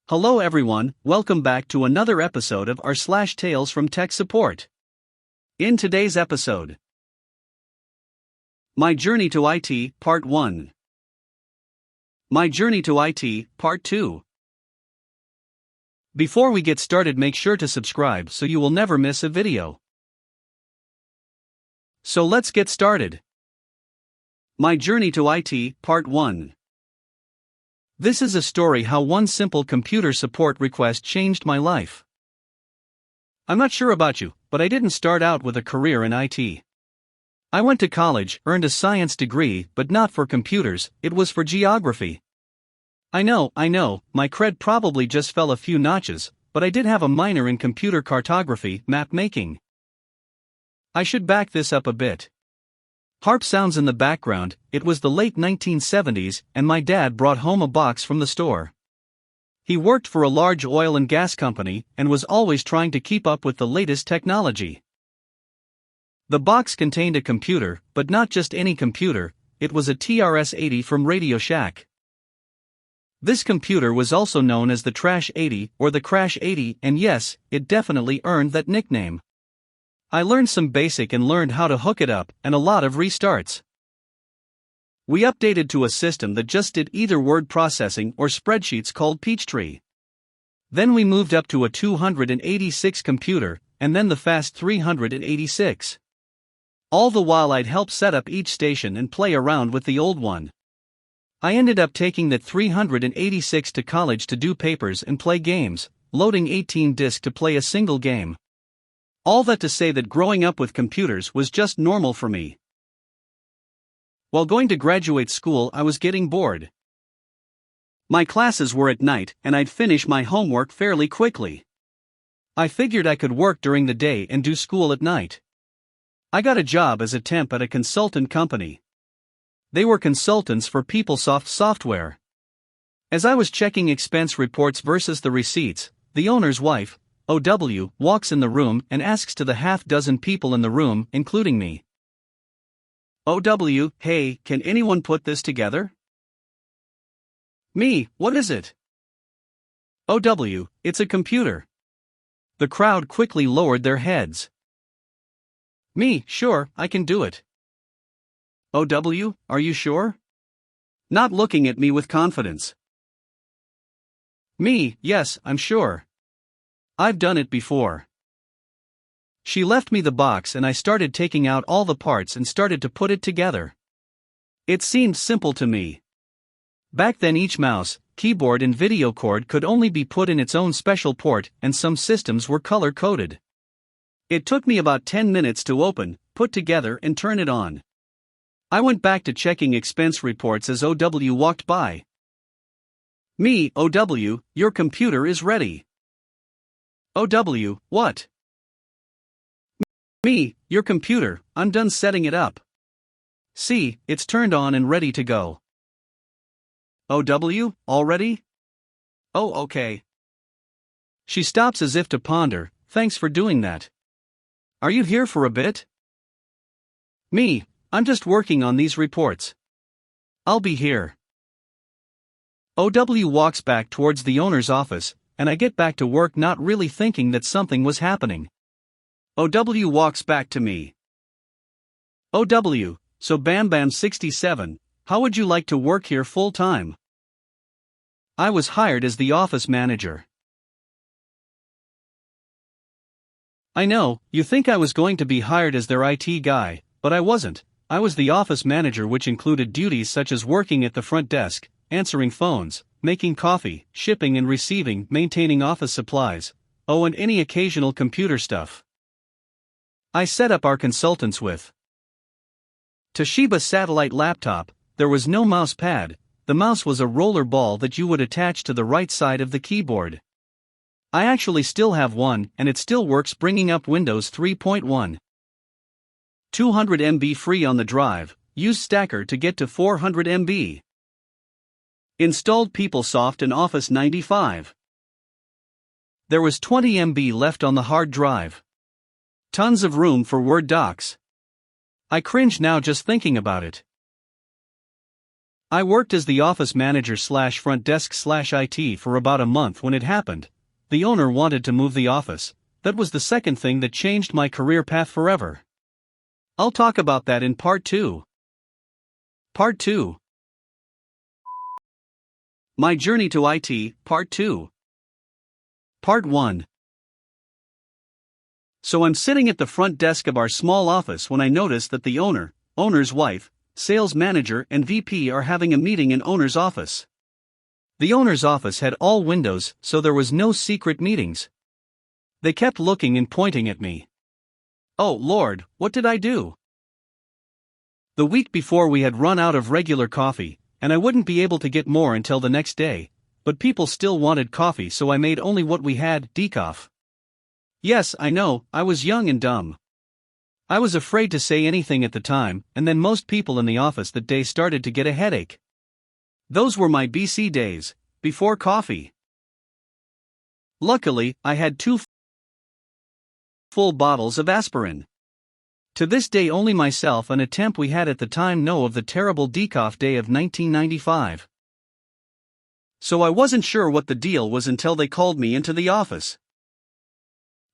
Hello everyone, welcome back to another episode of r/slash Tales from Tech Support. In today's episode, My Journey to IT, Part 1. My Journey to IT, Part 2. Before we get started, make sure to subscribe so you will never miss a video. So let's get started. My Journey to IT, Part 1. This is a story how one simple computer support request changed my life. I'm not sure about you, but I didn't start out with a career in IT. I went to college, earned a science degree, but not for computers, it was for geography. I know, my cred probably just fell a few notches, but I did have a minor in computer cartography, map making. I should back this up a bit. Harp sounds in the background. It was the late 1970s, and my dad brought home a box from the store. He worked for a large oil and gas company, and was always trying to keep up with the latest technology. The box contained a computer, but not just any computer, it was a TRS-80 from Radio Shack. This computer was also known as the Trash 80, or the Crash 80, and yes, it definitely earned that nickname. I learned some basic and learned how to hook it up, and a lot of restarts. We updated to a system that just did either word processing or spreadsheets called Peachtree. Then we moved up to a 286 computer, and then the fast 386. All the while I'd help set up each station and play around with the old one. I ended up taking that 386 to college to do papers and play games, loading 18 discs to play a single game. All that to say that growing up with computers was just normal for me. While going to graduate school, I was getting bored. My classes were at night, and I'd finish my homework fairly quickly. I figured I could work during the day and do school at night. I got a job as a temp at a consultant company. They were consultants for PeopleSoft software. As I was checking expense reports versus the receipts, the owner's wife, OW, walks in the room and asks to the half-dozen people in the room, including me. OW, hey, can anyone put this together? Me, what is it? OW, it's a computer. The crowd quickly lowered their heads. Me, sure, I can do it. OW, are you sure? Not looking at me with confidence. Me, yes, I'm sure. I've done it before. She left me the box and I started taking out all the parts and started to put it together. It seemed simple to me. Back then each mouse, keyboard and video cord could only be put in its own special port, and some systems were color-coded. It took me about 10 minutes to open, put together and turn it on. I went back to checking expense reports as OW walked by. Me, OW, your computer is ready. OW, what? Me, your computer, I'm done setting it up. See, it's turned on and ready to go. OW, already? Oh, okay. She stops as if to ponder, thanks for doing that. Are you here for a bit? Me, I'm just working on these reports. I'll be here. OW walks back towards the owner's office, and I get back to work not really thinking that something was happening. OW walks back to me. OW, so Bam Bam 67, how would you like to work here full time? I was hired as the office manager. I know, you think I was going to be hired as their IT guy, but I wasn't. I was the office manager, which included duties such as working at the front desk, answering phones, making coffee, shipping and receiving, maintaining office supplies, and any occasional computer stuff. I set up our consultants with Toshiba satellite laptop. There was no mouse pad, the mouse was a roller ball that you would attach to the right side of the keyboard. I actually still have one, and it still works, bringing up Windows 3.1. 200 MB free on the drive, used Stacker to get to 400 MB. Installed PeopleSoft and Office 95. There was 20 MB left on the hard drive. Tons of room for Word docs. I cringe now just thinking about it. I worked as the office manager slash front desk slash IT for about a month when it happened. The owner wanted to move the office. That was the second thing that changed my career path forever. I'll talk about that in part 2. Part 2. My journey to IT, part 2. Part 1. So I'm sitting at the front desk of our small office when I notice that the owner's wife, sales manager and VP are having a meeting in owner's office. The owner's office had all windows, so there was no secret meetings. They kept looking and pointing at me. Oh Lord, what did I do? The week before we had run out of regular coffee, and I wouldn't be able to get more until the next day, but people still wanted coffee, so I made only what we had, decaf. Yes, I know, I was young and dumb. I was afraid to say anything at the time, and then most people in the office that day started to get a headache. Those were my BC days, before coffee. Luckily, I had 2 full bottles of aspirin. To this day only myself and a temp we had at the time know of the terrible decaf day of 1995. So I wasn't sure what the deal was until they called me into the office.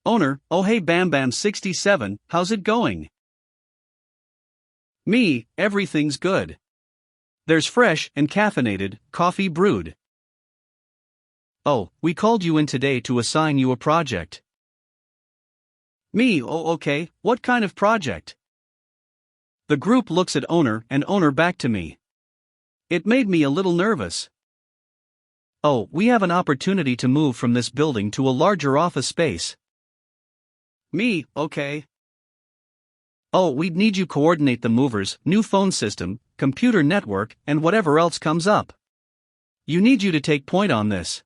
Owner, oh hey Bam Bam 67, how's it going? Me, everything's good. There's fresh and caffeinated coffee brewed. Oh, we called you in today to assign you a project. Me, oh okay, what kind of project? The group looks at owner and owner back to me. It made me a little nervous. Oh, we have an opportunity to move from this building to a larger office space. Me, okay. Oh, we'd need you coordinate the movers, new phone system, computer network, and whatever else comes up. You need you to take point on this.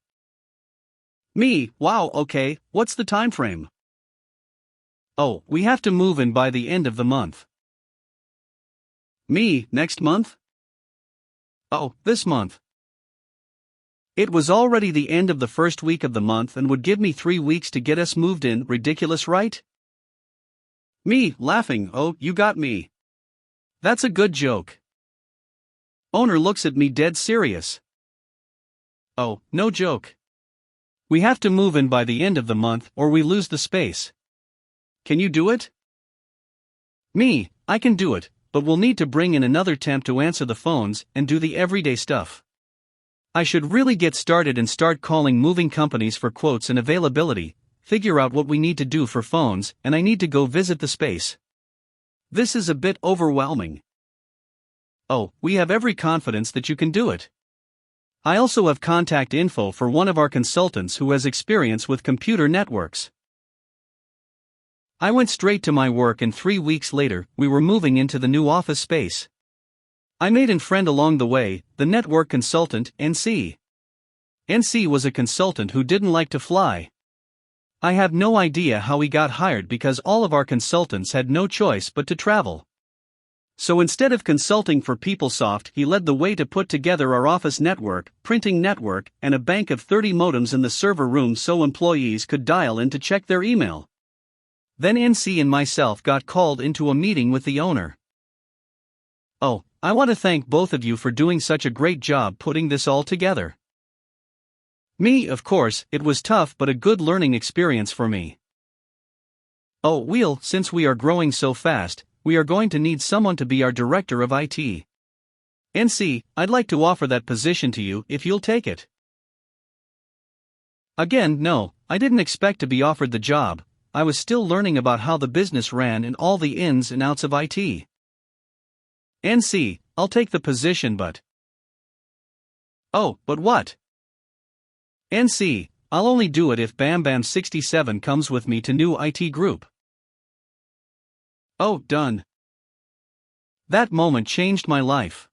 Me, wow, okay, what's the time frame? Oh, we have to move in by the end of the month. Me, next month? Oh, this month. It was already the end of the first week of the month and would give me 3 weeks to get us moved in, ridiculous right? Me, laughing, oh, you got me. That's a good joke. Owner looks at me dead serious. Oh, no joke. We have to move in by the end of the month or we lose the space. Can you do it? Me, I can do it, but we'll need to bring in another temp to answer the phones and do the everyday stuff. I should really get started and start calling moving companies for quotes and availability, figure out what we need to do for phones, and I need to go visit the space. This is a bit overwhelming. Oh, we have every confidence that you can do it. I also have contact info for one of our consultants who has experience with computer networks. I went straight to my work and 3 weeks later, we were moving into the new office space. I made a friend along the way, the network consultant, NC. NC was a consultant who didn't like to fly. I have no idea how he got hired because all of our consultants had no choice but to travel. So instead of consulting for PeopleSoft, he led the way to put together our office network, printing network, and a bank of 30 modems in the server room so employees could dial in to check their email. Then NC and myself got called into a meeting with the owner. Oh, I want to thank both of you for doing such a great job putting this all together. Me, of course, it was tough but a good learning experience for me. Oh, since we are growing so fast, we are going to need someone to be our director of IT. NC, I'd like to offer that position to you if you'll take it. Again, no, I didn't expect to be offered the job. I was still learning about how the business ran and all the ins and outs of IT. NC, I'll take the position but... Oh, but what? NC, I'll only do it if Bam Bam 67 comes with me to new IT group. Oh, done. That moment changed my life.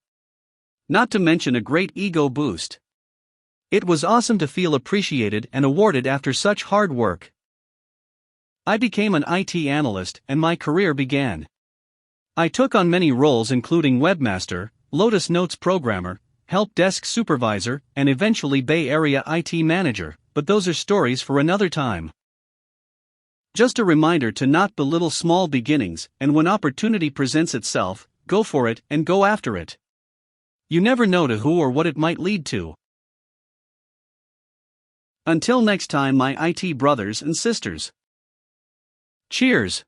Not to mention a great ego boost. It was awesome to feel appreciated and awarded after such hard work. I became an IT analyst and my career began. I took on many roles including webmaster, Lotus Notes programmer, help desk supervisor, and eventually Bay Area IT manager, but those are stories for another time. Just a reminder to not belittle small beginnings, and when opportunity presents itself, go for it and go after it. You never know to who or what it might lead to. Until next time, my IT brothers and sisters. Cheers.